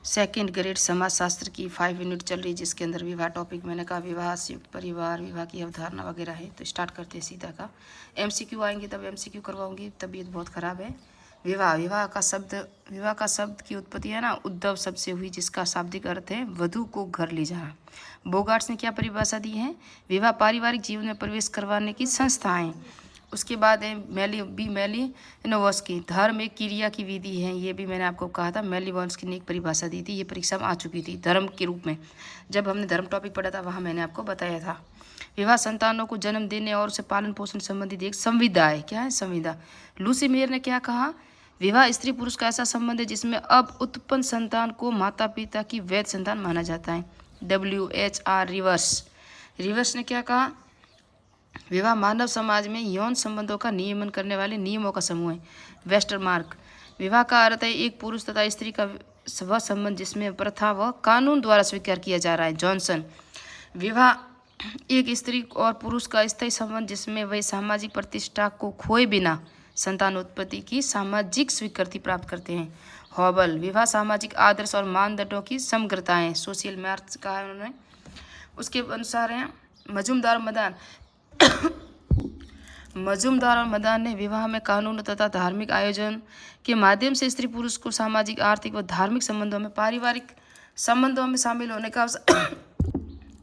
Second grade समाजशास्त्र की 5 unit चल रही, जिसके अंदर विवाह टॉपिक मैंने कहा विवाह, संयुक्त परिवार, विवाह की अवधारणा वगैरह है। तो स्टार्ट करते हैं सीधा का। एमसीक्यू आएंगे तब एमसीक्यू करवाऊंगी, तबीयत बहुत ख़राब है। विवाह का शब्द की उत्पत्ति है ना उद्धव शब्द से हुई, जिसका शाब्दिक अर्थ है वधु को घर ले जाना। बोगार्ट्स ने क्या परिभाषा दी है? विवाह पारिवारिक जीवन में प्रवेश करवाने की संस्था है। उसके बाद है मेलिनोवस्की, धर्म एक क्रिया की विधि है। ये भी मैंने आपको कहा था, मेलिनोवस्की ने एक परिभाषा दी थी, ये परीक्षा में आ चुकी थी धर्म के रूप में। जब हमने धर्म टॉपिक पढ़ा था वहाँ मैंने आपको बताया था। विवाह संतानों को जन्म देने और उसे पालन पोषण संबंधित एक संविदा है। क्या है? संविदा। लूसी मेयर ने क्या कहा? विवाह स्त्री पुरुष का ऐसा संबंध है जिसमें अब उत्पन्न संतान को माता पिता की वैध संतान माना जाता है। WHR रिवर्स ने क्या कहा? विवाह मानव समाज में यौन संबंधों का नियमन करने वाले नियमों का समूह है। वेस्टरमार्क, विवाह का अर्थ है एक पुरुष तथा स्त्री का वह संबंध जिसमें प्रथा व कानून द्वारा स्वीकार किया जा रहा है। जॉनसन, विवाह एक स्त्री और पुरुष का स्थायी संबंध जिसमें वे सामाजिक प्रतिष्ठा को खोए बिना संतान उत्पत्ति की सामाजिक स्वीकृति प्राप्त करते हैं। हॉबल, विवाह सामाजिक आदर्श और मानदंडों की समग्रता है। सोशल मैथ्स कहा है उन्होंने। उसके अनुसार है मजूमदार और मदान ने विवाह में कानून तथा धार्मिक आयोजन के माध्यम से स्त्री पुरुष को सामाजिक, आर्थिक व धार्मिक संबंधों में, पारिवारिक संबंधों में शामिल होने का अवसर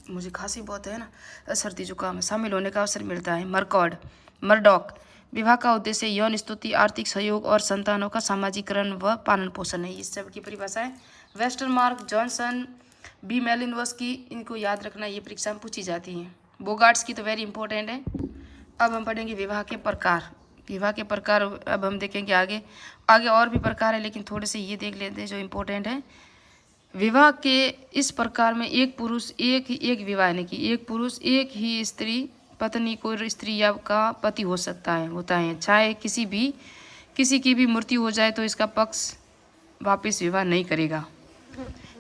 मुझे खांसी बहुत है ना, सर्दी जुकाम में शामिल होने का अवसर मिलता है। मर्डॉक, विवाह का उद्देश्य यौन स्तुति, आर्थिक सहयोग और संतानों का सामाजिकरण व पालन पोषण है। इस सब की परिभाषा है। वेस्टरमार्क, जॉनसन, मेलिनोवस्की, इनको याद रखना, ये परीक्षा में पूछी जाती हैं। बोगार्ट्स की तो वेरी इंपॉर्टेंट है। अब हम पढ़ेंगे विवाह के प्रकार। विवाह के प्रकार अब हम देखेंगे आगे और भी प्रकार है, लेकिन थोड़े से ये देख लेते हैं जो इम्पोर्टेंट है। विवाह के इस प्रकार में एक पुरुष एक विवाह, यानी कि एक पुरुष एक ही स्त्री पत्नी को स्त्री या का पति होता है। चाहे किसी की भी मृत्यु हो जाए तो इसका पक्ष वापस विवाह नहीं करेगा।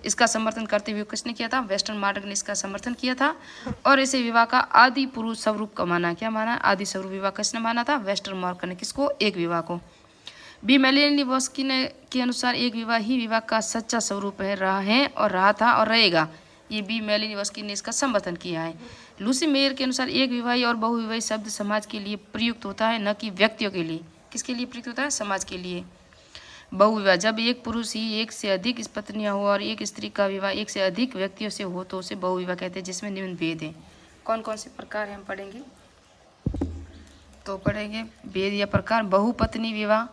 इसका समर्थन करते हुए किसने किया था? वेस्टरमार्क ने इसका समर्थन किया था और इसे विवाह का आदि पुरुष स्वरूप का माना। क्या माना? आदि स्वरूप विवाह किसने माना था? वेस्टरमार्क ने। किसको? एक विवाह को। मेलिनोवस्की ने के अनुसार एक विवाह ही विवाह का सच्चा स्वरूप है, रहा था और रहेगा। ये मेलिनोवस्की ने इसका समर्थन किया है। लूसी मेयर के अनुसार एक विवाही और बहुविवाही शब्द समाज के लिए प्रयुक्त होता है, न कि व्यक्तियों के लिए। किसके लिए प्रयुक्त होता है? समाज के लिए। बहुविवाह, जब एक पुरुष ही एक से अधिक पत्नियां हो और एक स्त्री का विवाह एक से अधिक व्यक्तियों से हो तो उसे बहुविवाह कहते हैं, जिसमें निम्न भेद हैं। कौन कौन से प्रकार हैं हम पढ़ेंगे? तो पढ़ेंगे भेद या प्रकार। बहुपत्नी विवाह,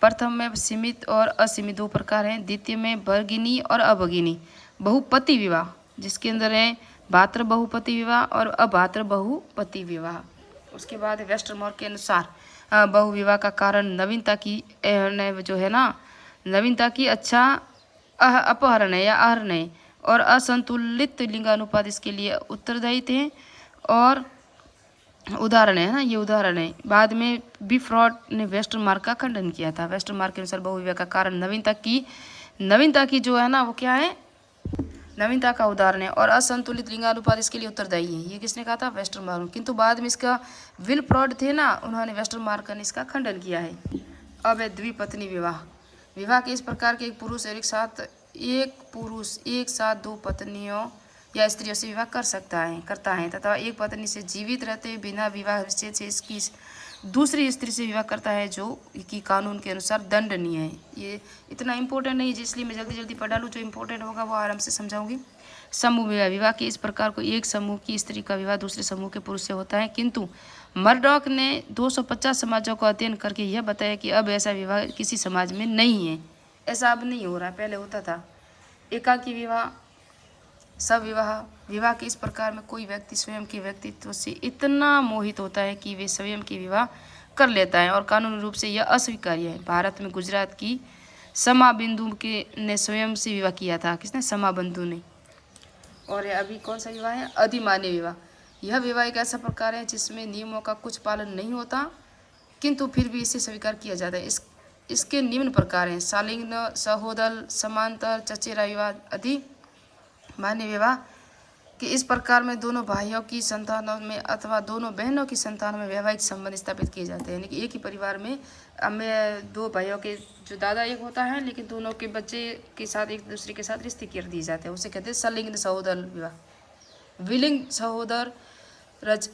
प्रथम में सीमित और असीमित दो प्रकार हैं। द्वितीय में भगिनी और अभगिनी। बहुपति विवाह, जिसके अंदर है भातृ बहुपति विवाह और अभातृ बहुपति विवाह। उसके बाद वेस्टरमार्क के अनुसार बहुविवाह का कारण नवीनता की जो है ना, नवीनता की अच्छा अपहरण है या आहरण है और असंतुलित लिंगानुपात इसके लिए उत्तरदायी थे। और उदाहरण है ना, ये उदाहरण है। बाद में फ्रॉड ने वेस्टरमार्क का खंडन किया था। वेस्टरमार्क के अनुसार बहुविवाह का कारण नवीनता की जो है ना, वो क्या है? नवीनता का उदाहरण है और असंतुलित लिंगानुपात इसके लिए उत्तरदायी है। ये किसने कहा था? वेस्टरमार्क। किंतु बाद में इसका फ्रॉड थे ना, उन्होंने वेस्टरमार्क ने इसका खंडन किया है। अब है द्विपत्नी विवाह। विवाह के इस प्रकार के एक पुरुष एक साथ दो पत्नियों या स्त्रियों से विवाह करता है तथा एक पत्नी से जीवित रहते हुए बिना विवाह विच्छेद से इसकी दूसरी स्त्री से विवाह करता है, जो कि कानून के अनुसार दंडनीय है। ये इतना इंपॉर्टेंट नहीं है, इसलिए मैं जल्दी पढ़ा लूँ। जो इंपॉर्टेंट होगा वो आराम से समझाऊंगी। समूह विवाह, विवाह के इस प्रकार को एक समूह की स्त्री का विवाह दूसरे समूह के पुरुष से होता है। किंतु मर्डॉक ने 250 समाजों का अध्ययन करके यह बताया कि अब ऐसा विवाह किसी समाज में नहीं है। ऐसा अब नहीं हो रहा, पहले होता था। एकाकी विवाह, सब विवाह के इस प्रकार में कोई व्यक्ति स्वयं के व्यक्तित्व से इतना मोहित होता है कि वे स्वयं के विवाह कर लेता है और कानूनी रूप से यह अस्वीकार्य है। भारत में गुजरात की समा बिंदु ने स्वयं से विवाह किया था। किसने? समा बिंदु ने। और अभी कौन सा विवाह है? अधिमान्य विवाह। यह विवाह एक ऐसा प्रकार है जिसमें नियमों का कुछ पालन नहीं होता, किंतु फिर भी इसे स्वीकार किया जाता है। इसके निम्न प्रकार हैं: सालिंग, सहोदल, समांतर, चचेरा विवाह, अधिमान्य विवाह। कि इस प्रकार में दोनों भाइयों की संतानों में अथवा दोनों बहनों की संतानों में वैवाहिक संबंध स्थापित किए जाते हैं। यानी कि एक ही परिवार में दो भाइयों के जो दादा एक होता है, लेकिन दोनों के बच्चे के साथ एक दूसरे के साथ रिश्ते कर दिए जाते हैं, उसे कहते हैं सलिंग सहोदर विवाह, विलिंग सहोदर रज।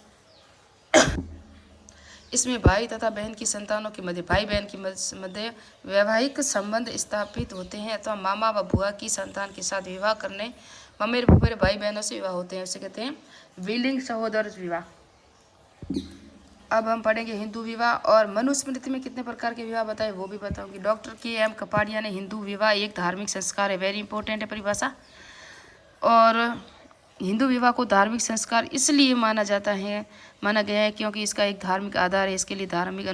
इसमें भाई तथा बहन की संतानों के मध्य, भाई बहन के मध्य वैवाहिक संबंध स्थापित होते हैं, अथवा मामा व बुआ की संतान के साथ विवाह करने ममेरे फुफेरे भाई बहनों से विवाह होते हैं, उसे कहते हैं विलिंग सहोदर विवाह। अब हम पढ़ेंगे हिंदू विवाह। और मनुस्मृति में कितने प्रकार के विवाह बताए वो भी बताऊंगी। Doctor KM. कपाड़िया ने हिंदू विवाह एक धार्मिक संस्कार है, वेरी इंपॉर्टेंट है परिभाषा। और हिंदू विवाह को धार्मिक संस्कार इसलिए माना गया है क्योंकि इसका एक धार्मिक आधार है। इसके लिए धार्मिक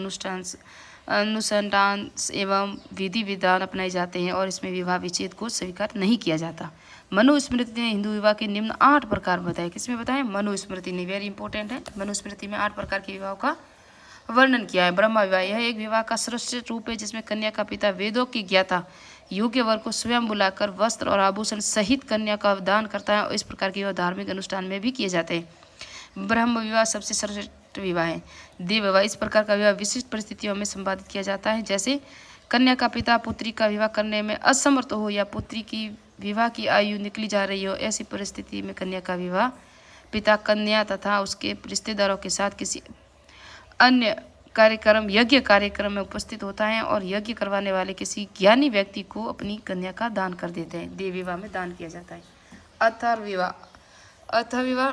अनुसंधान एवं विधि विधान अपनाए जाते हैं और इसमें विवाह विच्छेद को स्वीकार नहीं किया जाता। मनुस्मृति ने हिंदू विवाह के निम्न 8 प्रकार बताए। किसमें बताए? मनुस्मृति ने, वेरी इंपॉर्टेंट है। मनुस्मृति में 8 प्रकार के विवाह का वर्णन किया है। ब्रह्म विवाह, यह एक विवाह का श्रेष्ठ रूप है जिसमें कन्या का पिता वेदों की ज्ञाता योग्य वर को स्वयं बुलाकर वस्त्र और आभूषण सहित कन्या का दान करता है और इस प्रकार के विवाह धार्मिक अनुष्ठान में भी किए जाते हैं। ब्रह्म विवाह सबसे श्रेष्ठ विवाह है। देव विवाह, इस प्रकार का विवाह विशिष्ट परिस्थितियों में संपादित किया जाता है, जैसे कन्या का पिता पुत्री का विवाह करने में असमर्थ हो या पुत्री की विवाह की आयु निकली जा रही हो। ऐसी परिस्थिति में कन्या का विवाह पिता कन्या तथा उसके रिश्तेदारों के साथ किसी अन्य कार्यक्रम, यज्ञ कार्यक्रम में उपस्थित होता है और यज्ञ करवाने वाले किसी ज्ञानी व्यक्ति को अपनी कन्या का दान कर देते हैं। देव विवाह में दान किया जाता है। अथर्वविवाह, अथर्वविवाह,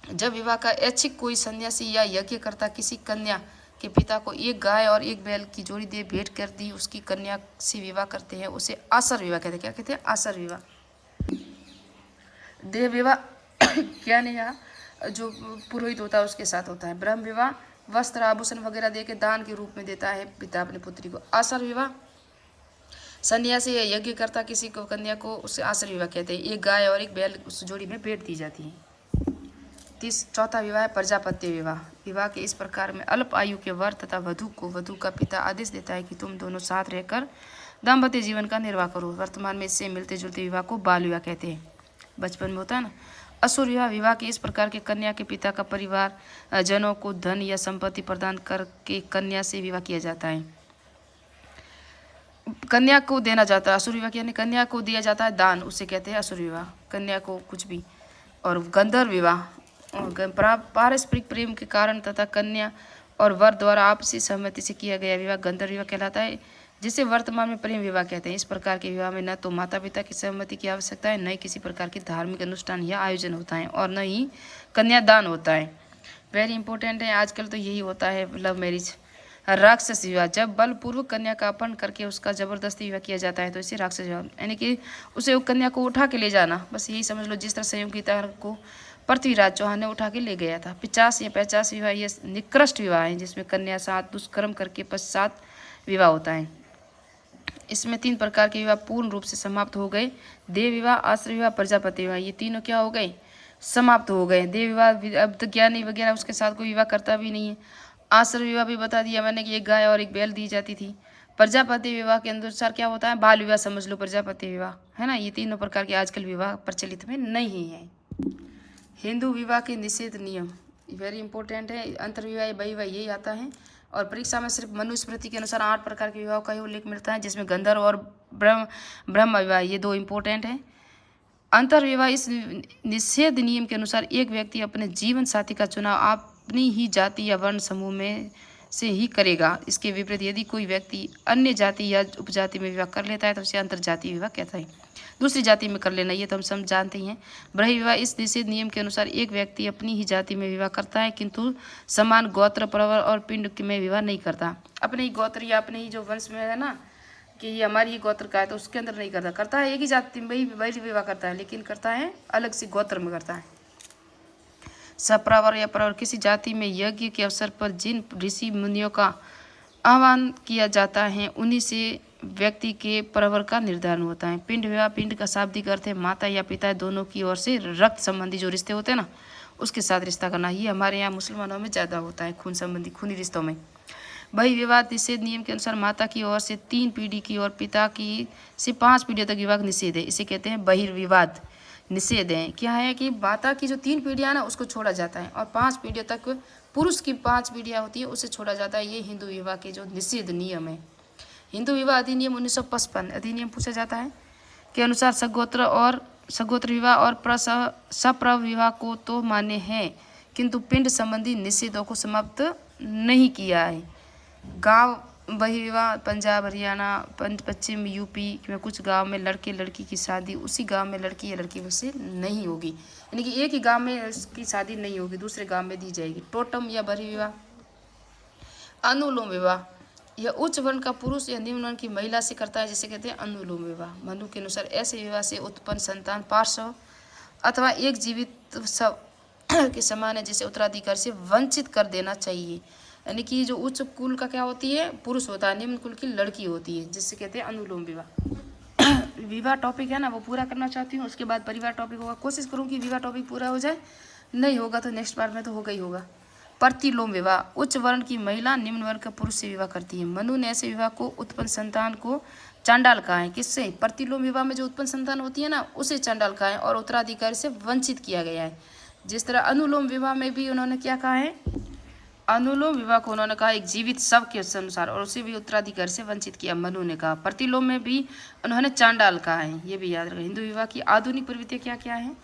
जब विवाह का ऐच्छिक कोई सन्यासी या यज्ञकर्ता किसी कन्या के पिता को एक गाय और एक बैल की जोड़ी दे भेंट कर दी उसकी कन्या से विवाह करते हैं, उसे आसर विवाह कहते हैं। क्या कहते हैं? आसर विवाह। देव विवाह क्या नहीं, जो पुरोहित होता है उसके साथ होता है। ब्रह्म विवाह, वस्त्र आभूषण वगैरह दे के दान के रूप में देता है पिता अपनी पुत्री को। आसर विवाह, सन्यासी या यज्ञकर्ता किसी को कन्या को, उसे आसर विवाह कहते हैं। एक गाय और एक बैल उस जोड़ी में भेंट दी जाती है। चौथा विवाह है प्रजापत्य विवाह। विवाह के इस प्रकार में अल्प आयु के वर तथा वधू को वधू का पिता आदेश देता है कि तुम दोनों साथ रहकर दाम्पत्य जीवन का निर्वाह करो। वर्तमान में इससे मिलते जुलते विवाह को बाल विवाह कहते हैं, बचपन में होता है ना। असुर विवाह, विवाह के इस प्रकार के कन्या के पिता का परिवार जनों को धन या संपत्ति प्रदान करके कन्या से विवाह किया जाता है, कन्या को देना जाता है। असुर विवाह यानी कन्या को दिया जाता है दान, उसे कहते हैं असुर विवाह, कन्या को कुछ भी। और गंधर्व विवाह, पारस्परिक प्रेम के कारण तथा कन्या और वर द्वारा आपसी सहमति से किया गया विवाह गंधर्व विवाह कहलाता है, जिसे वर्तमान में प्रेम विवाह कहते हैं। इस प्रकार के विवाह में न तो माता पिता की सहमति की आवश्यकता है, न ही किसी प्रकार के धार्मिक अनुष्ठान या आयोजन होता है और न ही कन्यादान होता है। वेरी इंपॉर्टेंट है। आजकल तो यही होता है लव मैरिज। राक्षस विवाह, जब बलपूर्वक कन्या का अपहरण करके उसका जबरदस्ती विवाह किया जाता है तो इसे राक्षस विवाह, यानी कि उसे कन्या को उठा के ले जाना, बस यही समझ लो। जिस तरह संयम की तरह को पृथ्वीराज चौहान ने उठा के ले गया था। 50 या 50 विवाह ये निकृष्ट विवाह है जिसमें कन्या साथ दुष्कर्म करके पश्चात विवाह होता है। इसमें 3 प्रकार के विवाह पूर्ण रूप से समाप्त हो गए। देव विवाह, आश्रय विवाह, प्रजापति विवाह, ये तीनों क्या हो गए? समाप्त हो गए। देव विवाह अब तो ज्ञानी वगैरह उसके साथ कोई विवाह करता भी नहीं है। आश्रय विवाह भी बता दिया मैंने कि एक गाय और एक बैल दी जाती थी। प्रजापति विवाह के अनुसार क्या होता है? बाल विवाह समझ लो, प्रजापति विवाह है ना। ये तीनों प्रकार के आजकल विवाह प्रचलित में नहीं है। हिंदू विवाह के निषेध नियम, वेरी इंपॉर्टेंट है। अंतर्विवाह बहिर्विवाह यही आता है और परीक्षा में सिर्फ मनुस्मृति के अनुसार 8 प्रकार के विवाह का ही उल्लेख मिलता है, जिसमें गंधर्व और ब्रह्म विवाह ये 2 इंपॉर्टेंट हैं। अंतर्विवाह, इस निषेध नियम के अनुसार एक व्यक्ति अपने जीवन साथी का चुनाव अपनी ही जाति या वर्ण समूह में से ही करेगा। इसके विपरीत यदि कोई व्यक्ति अन्य जाति या उपजाति में विवाह कर लेता है तो उसे अंतर्जातीय विवाह कहता है। दूसरी जाति में कर लेना, ये तो हम जानते ही हैं। बहिर्विवाह, इस निषेध नियम के अनुसार एक व्यक्ति अपनी ही जाति में विवाह करता है किंतु समान गोत्र, प्रवर और पिंड में विवाह नहीं करता। अपने ही गोत्र या अपने ही जो वंश में है ना कि ये हमारी ही गोत्र का है तो उसके अंदर नहीं करता। करता है एक ही जाति में विवाह करता है, लेकिन करता है अलग से गोत्र में करता है। सप्रवर या प्रवर, किसी जाति में यज्ञ के अवसर पर जिन ऋषि मुनियों का आह्वान किया जाता है उन्हीं से व्यक्ति के प्रवर का निर्धारण होता है। पिंड विवाह, पिंड का शाब्दिक अर्थ है माता या पिता दोनों की ओर से रक्त संबंधी जो रिश्ते होते हैं ना उसके साथ रिश्ता करना। ये हमारे यहाँ मुसलमानों में ज़्यादा होता है, खून संबंधी खूनी रिश्तों में। बहिर्विवाह निषेध नियम के अनुसार माता की ओर से 3 पीढ़ी की और पिता की से 5 पीढ़ियों तक विवाह निषेध है, इसे कहते हैं बहिर्विवाद। निषेध है। क्या है कि माता की जो 3 पीढ़ियाँ ना उसको छोड़ा जाता है और 5 पीढ़ियों तक पुरुष की 5 पीढ़ियाँ होती है उसे छोड़ा जाता है। ये हिंदू विवाह के जो निषेध नियम है। हिंदू विवाह अधिनियम 1955 अधिनियम पूछा जाता है के अनुसार सगोत्र विवाह और सप्रव विवाह को तो मान्य है, किंतु पिंड संबंधी निषेधों को समाप्त नहीं किया है। गांव बहिर्विवाह पंजाब हरियाणा पश्चिम यूपी में कुछ गांव में लड़के लड़की की शादी उसी गांव में लड़की या लड़की से नहीं होगी, यानी कि एक ही गांव में उसकी शादी नहीं होगी, दूसरे गांव में दी जाएगी। टोटम या बहिर्विवाह। अनुलोम विवाह, यह उच्च वर्ण का पुरुष या निम्न वर्ण की महिला से करता है, जिसे कहते हैं अनुलोम विवाह। मनु के अनुसार ऐसे विवाह से उत्पन्न संतान पार्श्व अथवा एक जीवित सब के समान है, जिसे उत्तराधिकार से वंचित कर देना चाहिए। यानी कि जो उच्च कुल का क्या होती है पुरुष होता है, निम्न कुल की लड़की होती है, जिससे कहते हैं अनुलोम विवाह। विवाह टॉपिक है ना वो पूरा करना चाहती हूँ, उसके बाद परिवार टॉपिक होगा। कोशिश करूँ कि विवाह टॉपिक पूरा हो जाए, नहीं होगा तो नेक्स्ट बार में तो होगा ही होगा। प्रतिलोम विवाह, उच्च वर्ण की महिला निम्न वर्ण का पुरुष से विवाह करती है। मनु ने ऐसे विवाह को उत्पन्न संतान को चांडाल कहा है। किससे? प्रतिलोम विवाह में जो उत्पन्न संतान होती है ना उसे चांडाल कहा है और उत्तराधिकारी से वंचित किया गया है। जिस तरह अनुलोम विवाह में भी उन्होंने क्या कहा है, अनुलोम विवाह को उन्होंने कहा एक जीवित शव के अनुसार और उसे भी उत्तराधिकारी से वंचित किया, मनु ने कहा। प्रतिलोम में भी उन्होंने चांडाल कहा है, ये भी याद रखें। हिंदू विवाह की आधुनिक प्रवृत्तियाँ क्या क्या है,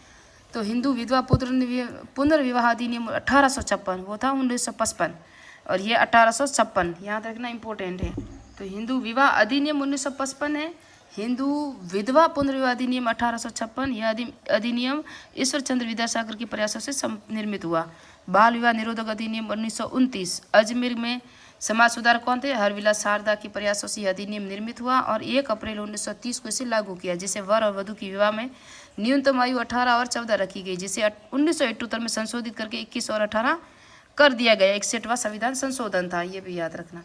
तो हिंदू विधवा पुनर्विवाह अधिनियम 1856 वो था 1955 और ये 1856 याद रखना इंपॉर्टेंट है। तो हिंदू विवाह अधिनियम 1955 है, हिंदू विधवा पुनर्विवाह अधिनियम 1856। यह अधिनियम ईश्वर चंद्र विद्यासागर के प्रयासों से निर्मित हुआ। बाल विवाह निरोधक अधिनियम 1929, अजमेर में समाज सुधार कौन थे, हरविलास शारदा के प्रयासों से यह अधिनियम निर्मित हुआ और 1 अप्रैल 1930 को इसे लागू किया, जिसे वर और वधु की विवाह में न्यूनतम आयु 18 और 14 रखी गई, जिसे 1978 में संशोधित करके 21 और 18 कर दिया गया। 61वां संविधान संशोधन था, ये भी याद रखना।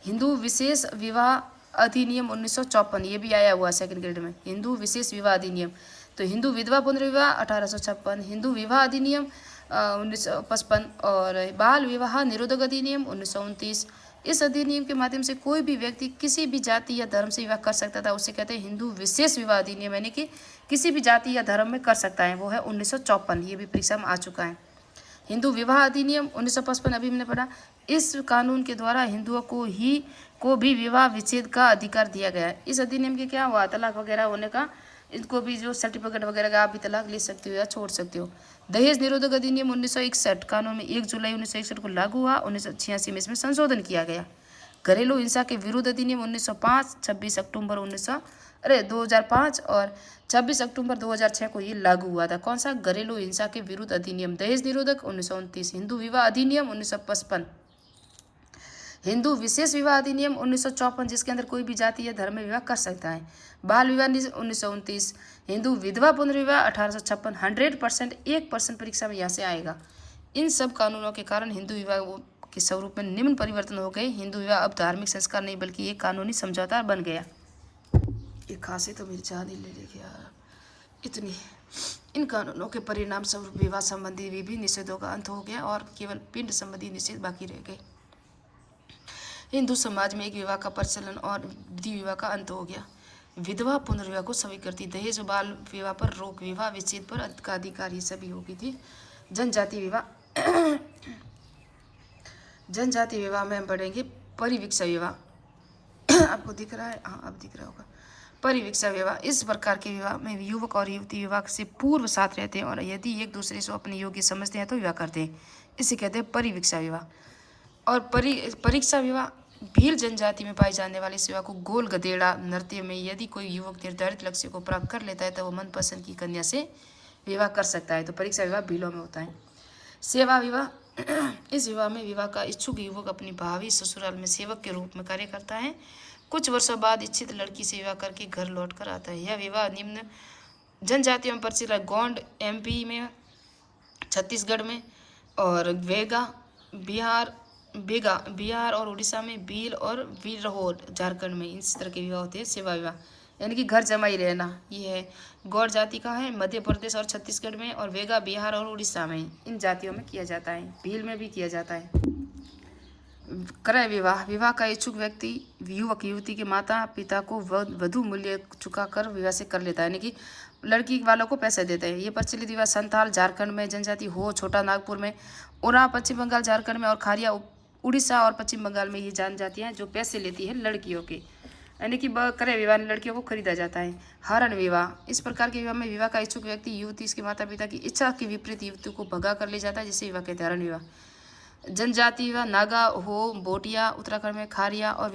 हिंदू विशेष विवाह अधिनियम 1954, ये भी आया हुआ सेकंड ग्रेड में। हिंदू विशेष विवाह अधिनियम, तो हिंदू विधवा पुनर्विवाह 1856, हिंदू विवाह अधिनियम 1955 और बाल विवाह निरोधक अधिनियम 1929। इस अधिनियम के माध्यम से कोई भी व्यक्ति किसी भी जाति या धर्म से विवाह कर सकता था, उसे कहते हैं हिंदू विशेष विवाह अधिनियम, यानी कि किसी भी जाति या धर्म में कर सकता है, वो है 1954, ये भी परीक्षा में आ चुका है। हिंदू विवाह अधिनियम 1955 अभी मैंने पढ़ा। इस कानून के द्वारा हिंदुओं को भी विवाह विच्छेद का अधिकार दिया गया है। इस अधिनियम के क्या हुआ, तलाक वगैरह होने का, इनको भी जो सर्टिफिकेट वगैरह का आप भी तलाक ले सकते हो या छोड़ सकते हो। दहेज निरोधक अधिनियम 1961 कानून में 1 जुलाई 1961 को लागू हुआ, 1986 में इसमें संशोधन किया गया। घरेलू हिंसा के विरुद्ध अधिनियम 1905 2005 और 26 अक्टूबर 2006 को ये लागू हुआ था। कौन सा? घरेलू हिंसा के विरुद्ध अधिनियम। दहेज निरोधक 1929। हिंदू विवाह अधिनियम 1955। हिंदू विशेष विवाह अधिनियम 1954, जिसके अंदर कोई भी जाति या धर्म में विवाह कर सकता है। बाल विवाह 1929। हिंदू विधवा पुनर्विवाह 1856। 100% 1% परीक्षा में यहाँ से आएगा। इन सब कानूनों के कारण हिंदू विवाह के स्वरूप में निम्न परिवर्तन हो गए। हिंदू विवाह अब धार्मिक संस्कार नहीं बल्कि एक कानूनी समझौता बन गया। ये खांसी तो मेरी जान ही ले लेगी यार, इतनी। इन कानूनों के परिणाम स्वरूप विवाह संबंधी विभिन्न निषेधों का अंत हो गया और केवल पिंड संबंधी निषेध बाकी रह गए। हिंदू समाज में एक विवाह का प्रचलन और द्वि विवाह का अंत हो गया। विधवा पुनर्विवाह को स्वीकृति, दहेज बाल विवाह पर रोक, विवाह विच्छेद पर अधिकार, ये सभी हो गई थी। जनजाति विवाह जनजाति विवाह में हम पढ़ेंगे परिवीक्षा विवाह। आपको दिख रहा है? हाँ, अब दिख रहा होगा। परिवीक्षा विवाह, इस प्रकार के विवाह में युवक और युवती विवाह से पूर्व साथ रहते हैं और यदि एक दूसरे से अपने योग्य समझते हैं तो विवाह करते हैं, इसे कहते हैं परिवीक्षा विवाह। और परीक्षा विवाह, भील जनजाति में पाई जाने वाली सेवा को गोल गधेड़ा नृत्य में यदि कोई युवक निर्धारित लक्ष्य को प्राप्त कर लेता है तो वह मनपसंद की कन्या से विवाह कर सकता है। तो परीक्षा विवाह भीलों में होता है। सेवा विवाह, इस विवाह में विवाह का इच्छुक युवक अपनी भावी ससुराल में सेवक के रूप में कार्य करता है। कुछ वर्षों बाद इच्छित लड़की से विवाह करके घर लौट कर आता है। यह विवाह निम्न जनजातियों में प्रचलित है। गोंड MP में, छत्तीसगढ़ में और बिहार और उड़ीसा में, भील और वीरहोर झारखंड में इस तरह के विवाह होते हैं। सेवा विवाह यानी कि घर जमाई रहना, ये है। गौड़ जाति का है मध्य प्रदेश और छत्तीसगढ़ में और वेगा बिहार और उड़ीसा में, इन जातियों में किया जाता है। भील में भी किया जाता है। क्रय विवाह, विवाह का इच्छुक व्यक्ति युवक युवती के माता पिता को वधु मूल्य चुकाकर विवाह से कर लेता है, यानी कि लड़की वालों को पैसे देते हैं। ये प्रचलित विवाह संथाल झारखंड में जनजाति हो, छोटा नागपुर में, ओराव पश्चिम बंगाल झारखंड में और खारिया उड़ीसा और पश्चिम बंगाल में ये जनजातियाँ हैं जो पैसे लेती है लड़कियों के, यानी कि क्रय विवाह में लड़कियों को खरीदा जाता है। हरण विवाह, इस प्रकार के विवाह में विवाह का इच्छुक व्यक्ति युवती इसके माता पिता की इच्छा के विपरीत युवती को भगा कर ले जाता है, जिसे विवाह कहते हैं हरण विवाह। जनजाति विवाह, नागा हो, बोटिया उत्तराखंड में, खारिया और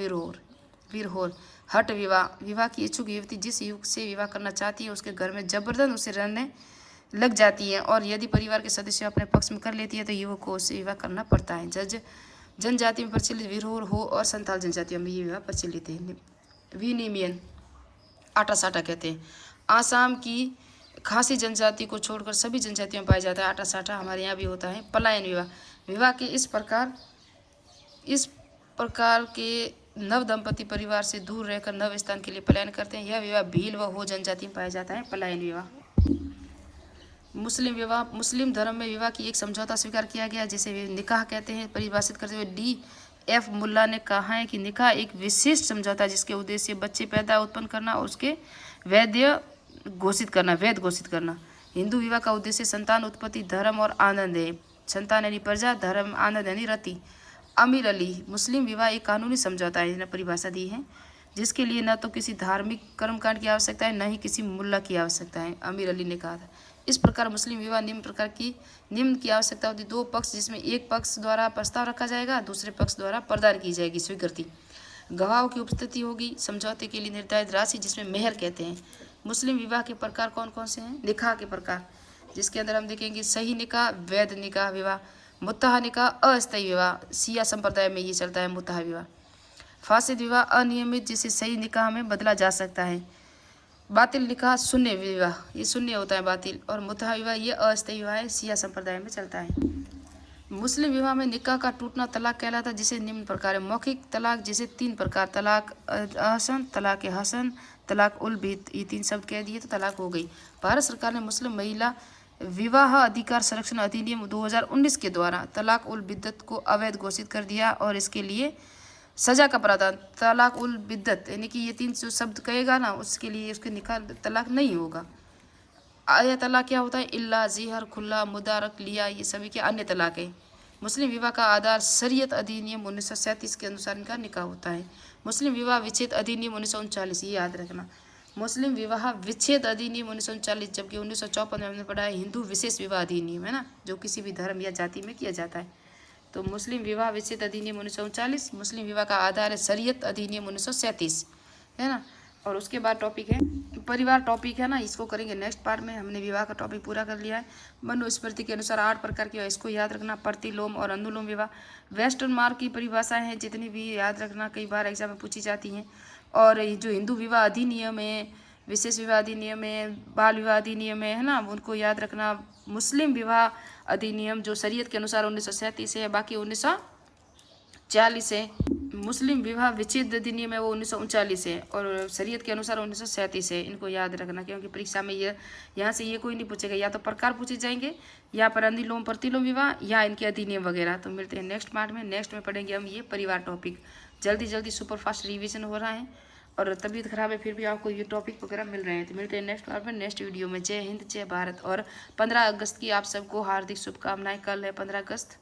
विरहोर। हट विवाह, विवाह की इच्छुक युवती जिस युवक से विवाह करना चाहती है उसके घर में जबरदस्त उसे रहने लग जाती है और यदि परिवार के सदस्य अपने पक्ष में कर लेती है तो युवक को उससे विवाह करना पड़ता है। जनजाति में प्रचलित विरहोर हो और संथाल जनजातियों में ये विवाह प्रचलित है। विनिमयन, आटा साटा कहते हैं। आसाम की खासी जनजाति को छोड़कर सभी जनजातियों में पाया जाता है आटा साटा, हमारे यहाँ भी होता है। पलायन विवाह, विवाह के इस प्रकार के नव दंपति परिवार से दूर रहकर नव स्थान के लिए पलायन करते हैं। यह विवाह भील व हो जनजाति में पाया जाता है। पलायन विवाह। मुस्लिम विवाह, मुस्लिम धर्म में विवाह की एक समझौता स्वीकार किया गया जिसे निकाह कहते हैं। परिभाषित करते हुए D.F. मुल्ला ने कहा है कि निकाह एक विशिष्ट समझौता है जिसके उद्देश्य बच्चे पैदा उत्पन्न करना और उसके वैध घोषित करना। हिंदू विवाह का उद्देश्य संतान उत्पत्ति, धर्म और आनंद है। संतान यानी प्रजा, धर्म, आनंद यानी रति। अमीर अली, मुस्लिम विवाह एक कानूनी समझौता है, जिन्हें परिभाषा दी है, जिसके लिए न तो किसी धार्मिक कर्मकांड की आवश्यकता है न ही किसी मुल्ला की आवश्यकता है, अमीर अली ने कहा था। इस प्रकार मुस्लिम विवाह निम्न की आवश्यकता होती है। दो पक्ष जिसमें एक पक्ष द्वारा प्रस्ताव रखा जाएगा, दूसरे पक्ष द्वारा प्रदान की जाएगी स्वीकृति। गवाहों की उपस्थिति होगी। समझौते के लिए निर्धारित राशि जिसमें मेहर कहते हैं। मुस्लिम विवाह के प्रकार कौन कौन से हैं? निकाह के प्रकार, जिसके अंदर हम देखेंगे सही निकाह, वैध निकाह विवाह, मुत्ताह निकाह, अस्थायी विवाह, शिया संप्रदाय में ये चलता है मुत्ताह विवाह। फासिद विवाह, अनियमित जिसे सही निकाह में बदला जा सकता है। बातिल निकाह, शून्य विवाह, ये शून्य होता है बातिल। और मुत्ताह विवाह ये अस्थायी विवाह है, शिया संप्रदाय में चलता है। मुस्लिम विवाह में निकाह का टूटना तलाक कहलाता है, जिसे निम्न प्रकार है। मौखिक तलाक जिसे 3 प्रकार, तलाक हसन, तलाक उल बिद, ये 3 शब्द कह दिए तो तलाक हो गई। भारत सरकार ने मुस्लिम महिला विवाह अधिकार संरक्षण अधिनियम 2019 के द्वारा तलाक उल बिद्दत को अवैध घोषित कर दिया और इसके लिए सजा का प्रावधान। तलाक उल बिद्दत यानी कि ये 3 जो शब्द कहेगा ना उसके लिए उसके निकाह तलाक नहीं होगा। आया तलाक क्या होता है? इल्ला, जिहर, खुल्ला, मुदारक, लिया, ये सभी के अन्य तलाक है। मुस्लिम विवाह का आधार शरीयत अधिनियम 1937 के अनुसार इनका निकाह होता है। मुस्लिम विवाह विच्छेद अधिनियम 1939, ये याद रखना। मुस्लिम विवाह विच्छेद अधिनियम 1940, जबकि 1954 में हमने पढ़ा है हिंदू विशेष विवाह अधिनियम, है ना, जो किसी भी धर्म या जाति में किया जाता है। तो मुस्लिम विवाह विच्छेद अधिनियम 1939, मुस्लिम विवाह का आधार है शरीयत अधिनियम 1937, है ना। और उसके बाद टॉपिक है परिवार, टॉपिक है ना, इसको करेंगे नेक्स्ट पार्ट में। हमने विवाह का टॉपिक पूरा कर लिया है। मनुस्मृति के अनुसार 8 प्रकार के, इसको याद रखना। प्रतिलोम और अनुलोम विवाह, वेस्टर्न मार्ग की परिभाषाएं हैं जितनी भी, याद रखना, कई बार एग्जाम में पूछी जाती हैं। और जो हिंदू विवाह अधिनियम है, विशेष विवाह अधिनियम है, बाल विवाह अधिनियम है ना, उनको याद रखना। मुस्लिम विवाह अधिनियम जो शरीयत के अनुसार 1937 है, बाकी 1940 है। मुस्लिम विवाह विच्छेद अधिनियम है वो 1939 है और शरीयत के अनुसार 1937 है। इनको याद रखना क्योंकि परीक्षा में ये यहाँ से ये कोई नहीं पूछेगा, या तो प्रकार पूछे जाएंगे या पर अनुलोम प्रतिलोम विवाह या इनके अधिनियम वगैरह। तो मिलते हैं नेक्स्ट पार्ट में। नेक्स्ट में पढ़ेंगे हम ये परिवार टॉपिक। जल्दी सुपरफास्ट रिवीजन हो रहा है और तबीयत खराब है फिर भी आपको ये टॉपिक वगैरह मिल रहे हैं। तो मिलते हैं नेक्स्ट पार्ट में, नेक्स्ट वीडियो में। जय हिंद, जय भारत। और 15 अगस्त की आप सबको हार्दिक शुभकामनाएं। कल है 15 अगस्त।